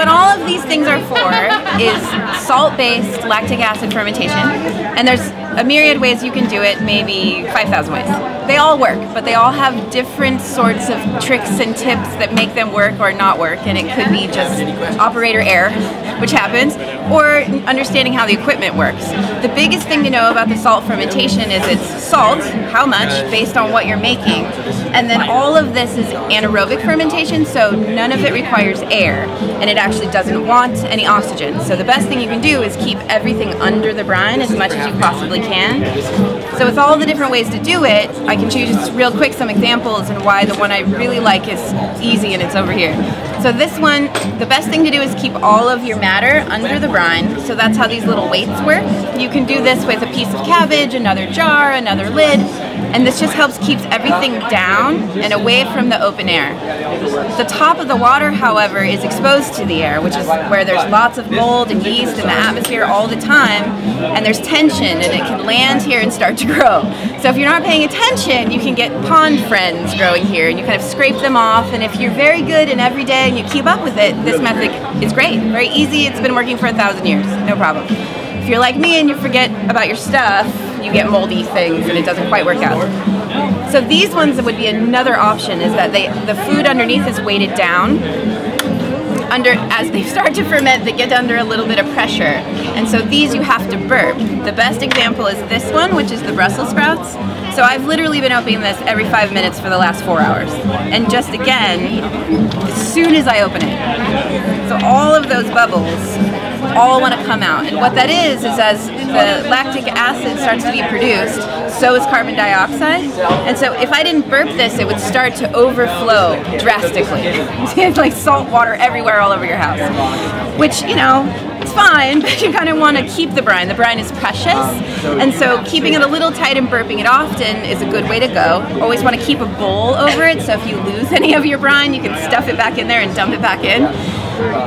what all of these things are for is salt-based lactic acid fermentation, and there's a myriad ways you can do it, maybe 5,000 ways. They all work, but they all have different sorts of tricks and tips that make them work or not work, and it could be just operator error, which happens, or understanding how the equipment works. The biggest thing to know about the salt fermentation is it's salt, how much, based on what you're making, and then all of this is anaerobic fermentation, so none of it requires air, and it actually doesn't want any oxygen. So the best thing you can do is keep everything under the brine as much as you possibly can. So with all the different ways to do it, I can show you just real quick some examples and why the one I really like is easy, and it's over here. So this one, the best thing to do is keep all of your matter under the brine, so that's how these little weights work. You can do this with a piece of cabbage, another jar, another lid, and this just helps keep everything down and away from the open air. The top of the water, however, is exposed to the air, which is where there's lots of mold and yeast in the atmosphere all the time, and there's tension, and it can land here and start to grow. So if you're not paying attention, you can get pond friends growing here, and you kind of scrape them off, and if you're very good and every day and you keep up with it, this method is great, very easy. It's been working for 1,000 years, no problem. If you're like me and you forget about your stuff, you get moldy things and it doesn't quite work out. So these ones would be another option, is that the food underneath is weighted down. As they start to ferment, they get under a little bit of pressure, and so these you have to burp. The best example is this one, which is the Brussels sprouts. So I've literally been opening this every 5 minutes for the last 4 hours, and just again, as soon as I open it. So all of those bubbles all want to come out, and what that is as the lactic acid starts to be produced, so is carbon dioxide, and so if I didn't burp this, it would start to overflow drastically. It's like salt water everywhere all over your house, which, you know, it's fine, but you kind of want to keep the brine. The brine is precious, and so keeping it a little tight and burping it often is a good way to go. Always want to keep a bowl over it, so if you lose any of your brine, you can stuff it back in there and dump it back in.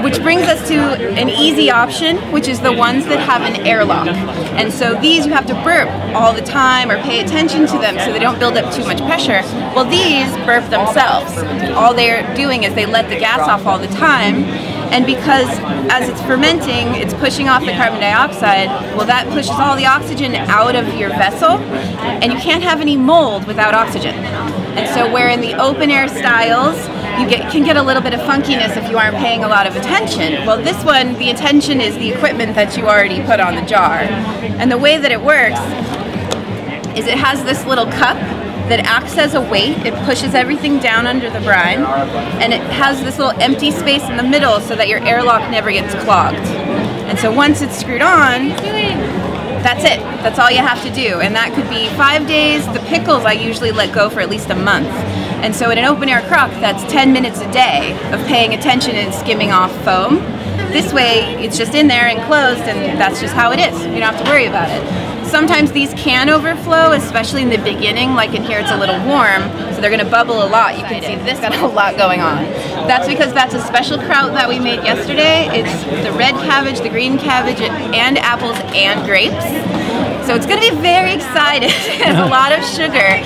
Which brings us to an easy option, which is the ones that have an airlock. And so these you have to burp all the time or pay attention to them so they don't build up too much pressure. Well, these burp themselves. All they're doing is they let the gas off all the time, and because as it's fermenting, it's pushing off the carbon dioxide, well, that pushes all the oxygen out of your vessel, and you can't have any mold without oxygen. And so where in the open air styles, you can get a little bit of funkiness if you aren't paying a lot of attention. Well, this one, the attention is the equipment that you already put on the jar. And the way that it works is it has this little cup that acts as a weight. It pushes everything down under the brine, and it has this little empty space in the middle so that your airlock never gets clogged. And so once it's screwed on, that's it. That's all you have to do. And that could be 5 days. The pickles I usually let go for at least a month. And so in an open air crock, that's 10 minutes a day of paying attention and skimming off foam. This way, it's just in there and closed, and that's just how it is. You don't have to worry about it. Sometimes these can overflow, especially in the beginning, like in here it's a little warm, so they're going to bubble a lot. You can see this got a lot going on. That's because that's a special kraut that we made yesterday. It's the red cabbage, the green cabbage, and apples and grapes. So it's going to be very excited. It has a lot of sugar.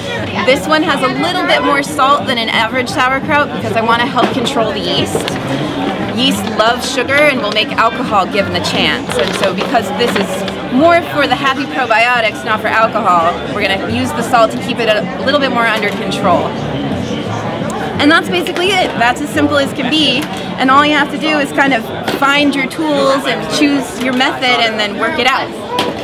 This one has a little bit more salt than an average sauerkraut because I want to help control the yeast. Yeast loves sugar and will make alcohol given a chance. And so because this is more for the happy probiotics, not for alcohol, we're going to use the salt to keep it a little bit more under control. And that's basically it. That's as simple as can be. And all you have to do is kind of find your tools and choose your method and then work it out.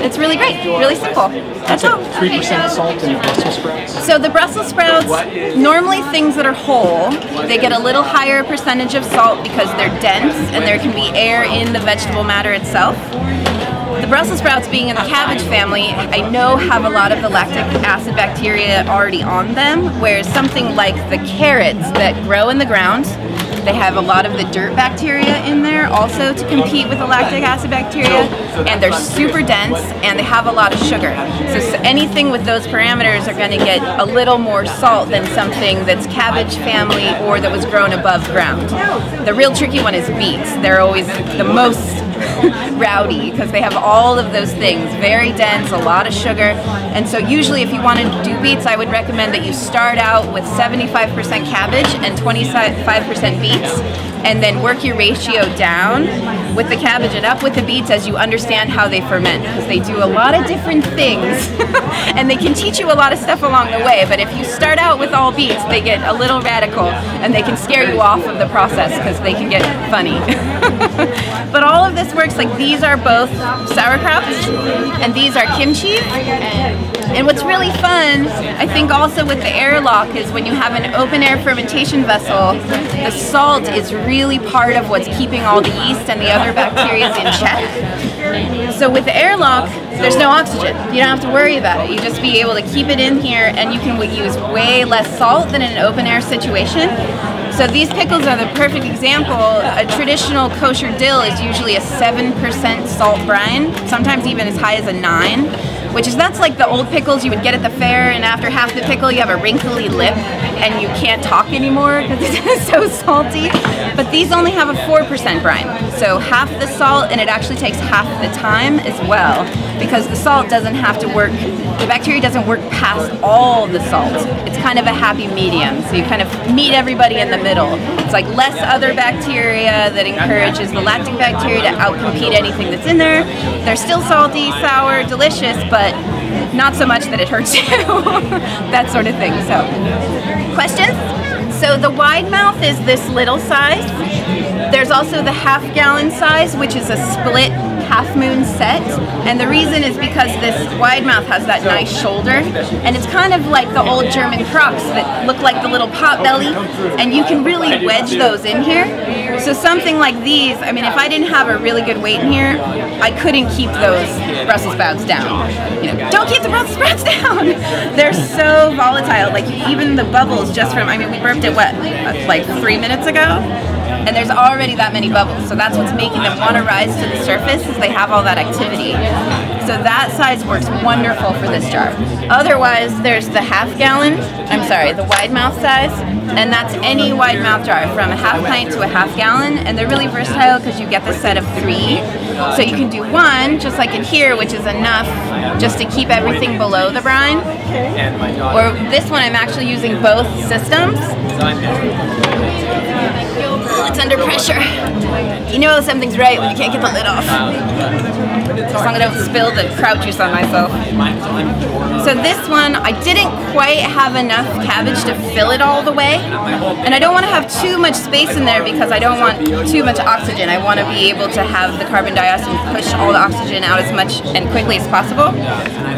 It's really great, really simple. That's all. 3% salt in the Brussels sprouts? So the Brussels sprouts, normally things that are whole, they get a little higher percentage of salt because they're dense and there can be air in the vegetable matter itself. The Brussels sprouts, being in the cabbage family, I know have a lot of the lactic acid bacteria already on them, whereas something like the carrots that grow in the ground, they have a lot of the dirt bacteria in there also to compete with the lactic acid bacteria, and they're super dense and they have a lot of sugar. So anything with those parameters are going to get a little more salt than something that's cabbage family or that was grown above ground. The real tricky one is beets. They're always the most rowdy because they have all of those things. Very dense, a lot of sugar. And so usually if you want to do beets, I would recommend that you start out with 75% cabbage and 25% beets, and then work your ratio down with the cabbage and up with the beets as you understand how they ferment, because they do a lot of different things and they can teach you a lot of stuff along the way. But if you start out with all beets, they get a little radical and they can scare you off of the process because they can get funny. But all of this works. Like, these are both sauerkrauts and these are kimchi. And what's really fun, I think also with the airlock, is when you have an open air fermentation vessel, the salt is really part of what's keeping all the yeast and the other bacteria in check. So with the airlock, there's no oxygen. You don't have to worry about it. You just be able to keep it in here, and you can use way less salt than in an open air situation. So these pickles are the perfect example. A traditional kosher dill is usually a 7% salt brine, sometimes even as high as a 9%. That's like the old pickles you would get at the fair, and after half the pickle you have a wrinkly lip and you can't talk anymore because it's so salty. But these only have a 4% brine, so half the salt, and it actually takes half the time as well, because the salt doesn't have to work, the bacteria doesn't work past all the salt. It's kind of a happy medium, so you kind of meet everybody in the middle. It's like less other bacteria that encourages the lactic bacteria to outcompete anything that's in there. They're still salty, sour, delicious, but not so much that it hurts you. That sort of thing. So, questions? So the wide mouth is this little size. There's also the half-gallon size, which is a split half-moon set, and the reason is because this wide mouth has that nice shoulder, and it's kind of like the old German crocks that look like the little pot belly, and you can really wedge those in here. So something like these, I mean, if I didn't have a really good weight in here, I couldn't keep those Brussels sprouts down. You know, don't keep the Brussels sprouts down! They're so volatile, like even the bubbles just from, I mean, we burped it what, like 3 minutes ago? And there's already that many bubbles, so that's what's making them want to rise to the surface, is they have all that activity. So that size works wonderful for this jar. Otherwise, there's the the wide mouth size, and that's any wide mouth jar from a half pint to a half gallon, and they're really versatile because you get the set of 3. So you can do 1, just like in here, which is enough just to keep everything below the brine. Or this one, I'm actually using both systems. It's under pressure. You know something's right when you can't get the lid off. As long as I don't spill the kraut juice on myself. So this one, I didn't quite have enough cabbage to fill it all the way. And I don't want to have too much space in there because I don't want too much oxygen. I want to be able to have the carbon dioxide push all the oxygen out as much and quickly as possible.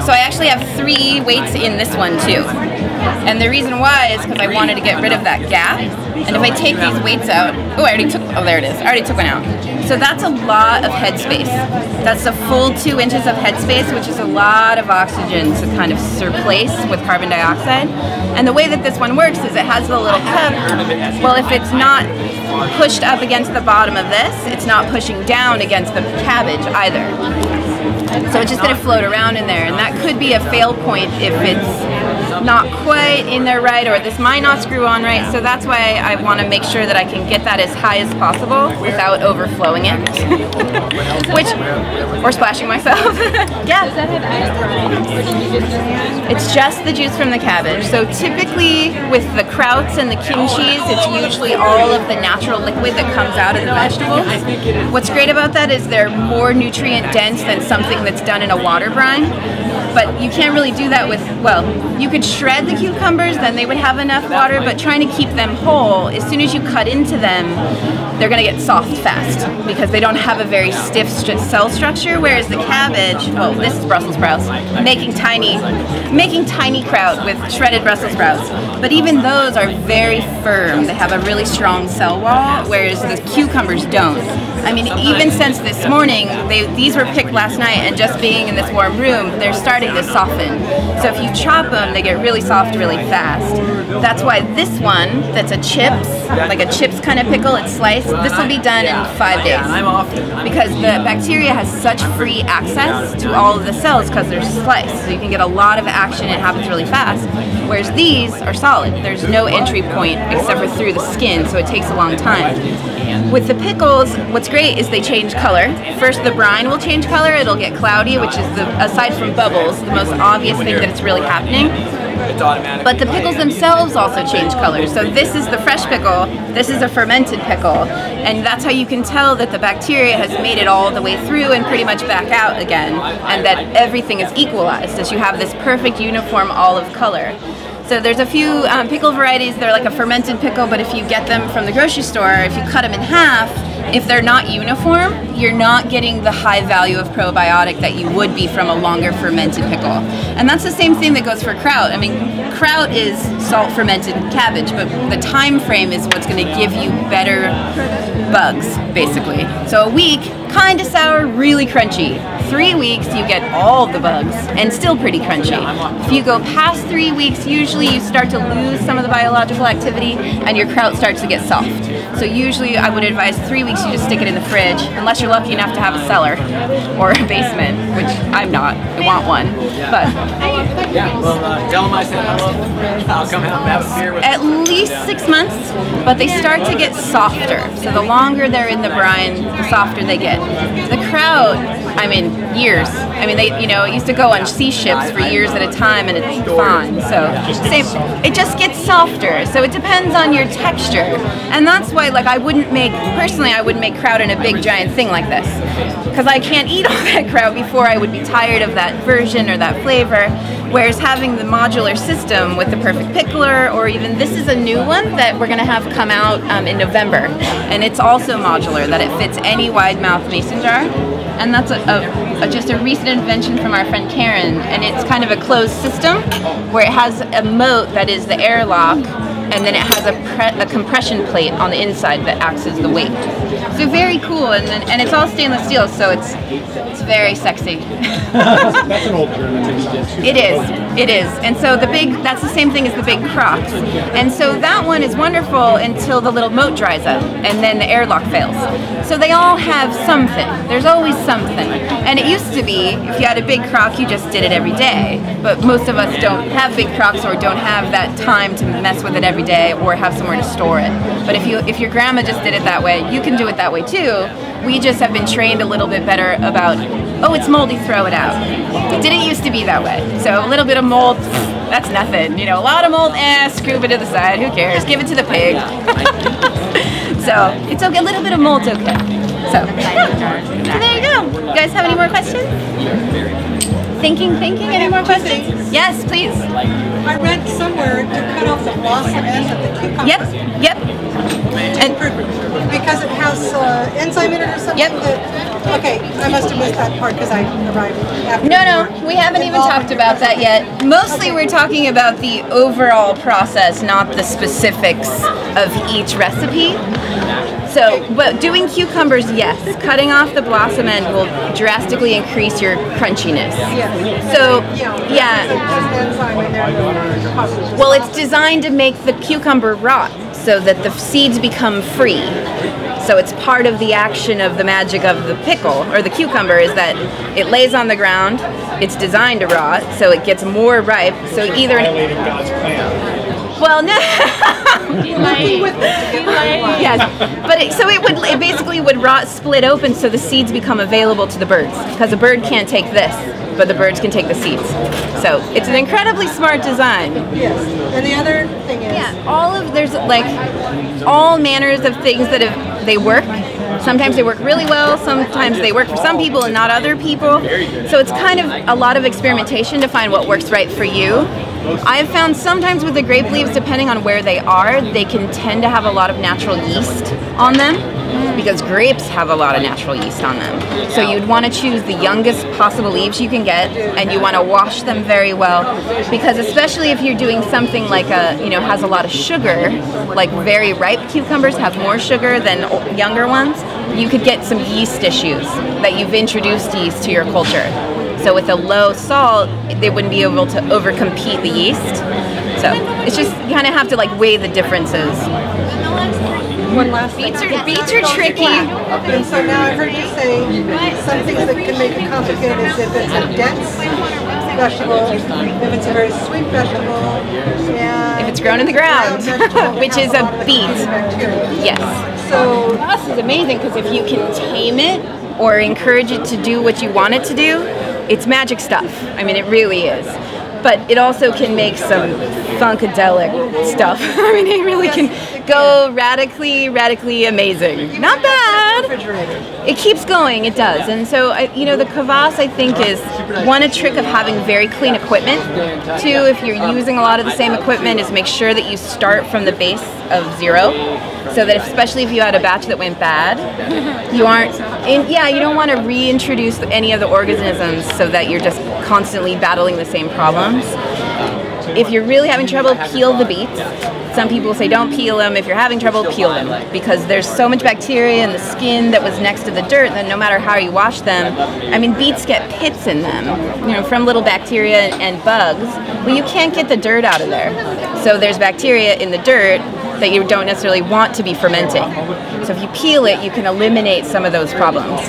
So I actually have 3 weights in this one too. And the reason why is because I wanted to get rid of that gap. And if I take these weights out, there it is. I already took one out. So that's a lot of headspace. That's a full 2 inches of headspace, which is a lot of oxygen to kind of replace with carbon dioxide. And the way that this one works is it has the little cup. Well, if it's not pushed up against the bottom of this, it's not pushing down against the cabbage either. So it's just going to float around in there, and that could be a fail point if it's not quite in there right, or this might not screw on right. So that's why I want to make sure that I can get that as high as possible without overflowing it. Or splashing myself. Yeah. It's just the juice from the cabbage. So typically with the krauts and the kimchis, it's usually all of the natural liquid that comes out of the vegetables. What's great about that is they're more nutrient dense than something that's done in a water brine. But you can't really do that with, well, you could shred the cucumbers, then they would have enough water, but trying to keep them whole, as soon as you cut into them, they're going to get soft fast because they don't have a very stiff cell structure, whereas the cabbage, well, this is Brussels sprouts, making tiny kraut with shredded Brussels sprouts. But even those are very firm. They have a really strong cell wall, whereas the cucumbers don't. I mean, even since this morning, these were picked last night, and just being in this warm room, they're starting starting to soften. So if you chop them, they get really soft really fast. That's why this one, that's a chips, like a chips kind of pickle, it's sliced, this will be done in 5 days. Because the bacteria has such free access to all of the cells because they're sliced. So you can get a lot of action, it happens really fast. Whereas these are solid. There's no entry point except for through the skin, so it takes a long time. With the pickles, what's great is they change color. First, the brine will change color. It'll get cloudy, which is, aside from bubbles, the most obvious thing that it's really happening. But the pickles themselves also change color. So this is the fresh pickle, this is a fermented pickle, and that's how you can tell that the bacteria has made it all the way through and pretty much back out again, and that everything is equalized as you have this perfect uniform olive color. So there's a few pickle varieties, they're like a fermented pickle, but if you get them from the grocery store, if you cut them in half, if they're not uniform, you're not getting the high value of probiotic that you would be from a longer fermented pickle. And that's the same thing that goes for kraut. I mean, kraut is salt fermented cabbage, but the time frame is what's going to give you better bugs, basically. So a week, kind of sour, really crunchy. 3 weeks, you get all the bugs and still pretty crunchy. If you go past 3 weeks, usually you start to lose some of the biological activity and your kraut starts to get soft. So usually I would advise 3 weeks you just stick it in the fridge, unless you're lucky enough to have a cellar or a basement, which I'm not. I want one. But Yeah, well, tell them I said hello. I'll come out and have a beer with at least 6 months, but they start to get softer. So the longer they're in the brine, the softer they get. The kraut, I mean, years. I mean, they, you know, it used to go on sea ships for years at a time, and it's fine. So same, it just gets softer. So it depends on your texture, and that's why, like, I wouldn't make kraut in a big giant thing like this, because I can't eat all that kraut before I would be tired of that version or that flavor. Whereas having the modular system with the perfect pickler, or even this is a new one that we're going to have come out in November, and it's also modular, that it fits any wide mouth mason jar. And that's just a recent invention from our friend Karen, and it's kind of a closed system where it has a moat that is the airlock, and then it has a compression plate on the inside that acts as the weight. So very cool, and it's all stainless steel, so it's very sexy. That's an old German that you did too. It is, and so that's the same thing as the big crocks. And so that one is wonderful until the little moat dries up, and then the airlock fails. So they all have something. There's always something. And it used to be, if you had a big crock, you just did it every day. But most of us don't have big crocks or don't have that time to mess with it every day or have somewhere to store it. But if your grandma just did it that way, you can do it that way too. We just have been trained a little bit better about, oh, it's moldy, throw it out. It didn't used to be that way. So a little bit of mold, that's nothing. You know, a lot of mold, scoop it to the side, who cares? Give it to the pig. So it's okay, a little bit of mold's okay. So there you go. You guys have any more questions? Thinking, any more questions? Yes, please. I read somewhere to cut off the blossom end of the cucumber. Yep. And because it has enzyme in it or something? Yep. Okay, I must have missed that part because I arrived after. No, we haven't even talked about that yet. Mostly we're talking about the overall process, not the specifics of each recipe. So, but doing cucumbers, yes. Cutting off the blossom end will drastically increase your crunchiness. So, yeah. Well, it's designed to make the cucumber rot so that the seeds become free. So it's part of the action of the magic of the pickle, or the cucumber, is that it lays on the ground, it's designed to rot, so it gets more ripe. So either... Well, no. Yes, but it basically would rot, split open, so the seeds become available to the birds, because a bird can't take this, but the birds can take the seeds. So it's an incredibly smart design. Yes, and the other thing is, there's like all manners of things that they work. Sometimes they work really well, sometimes they work for some people and not other people. So it's kind of a lot of experimentation to find what works right for you. I've found sometimes with the grape leaves, depending on where they are, they can tend to have a lot of natural yeast on them, because grapes have a lot of natural yeast on them. So you'd want to choose the youngest possible leaves you can get, and you want to wash them very well, because especially if you're doing something like has a lot of sugar, like very ripe cucumbers have more sugar than younger ones, you could get some yeast issues that you've introduced yeast to your culture. So with a low salt, they wouldn't be able to overcompete the yeast. So it's just, you kind of have to like weigh the differences. One last thing. Beets are tricky. And so now I've heard you say some things that can make it complicated is if it's a dense vegetable, if it's a very sweet vegetable, and If it's grown in the ground, which is a beet. Yes. So Kvass is amazing because if you can tame it or encourage it to do what you want it to do, it's magic stuff. I mean, it really is. But it also can make some funkadelic stuff. I mean, it really can go radically amazing. Not bad. It keeps going, it does. And so, you know, the kvass, I think, is one, a trick of having very clean equipment. Two, if you're using a lot of the same equipment, is make sure that you start from the base of 0. So that especially if you had a batch that went bad, you aren't, you don't want to reintroduce any of the organisms so that you're just constantly battling the same problems. If you're really having trouble, peel the beets. Some people say don't peel them. If you're having trouble, peel them, because there's so much bacteria in the skin that was next to the dirt that no matter how you wash them, I mean, beets get pits in them, you know, from little bacteria and bugs. Well, you can't get the dirt out of there. So there's bacteria in the dirt that you don't necessarily want to be fermenting. So if you peel it, you can eliminate some of those problems.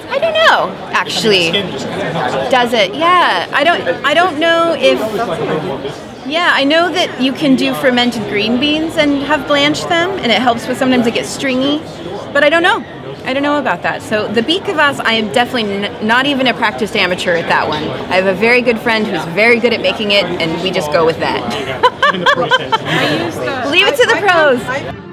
I don't know, actually. Does it? Yeah. I don't know if. Yeah, I know that you can do fermented green beans and have blanched them, and it helps with sometimes it gets stringy, but I don't know. I don't know about that. So the beet kvass, I am definitely not even a practiced amateur at that one. I have a very good friend who's very good at making it, and we just go with that. Leave it to the pros.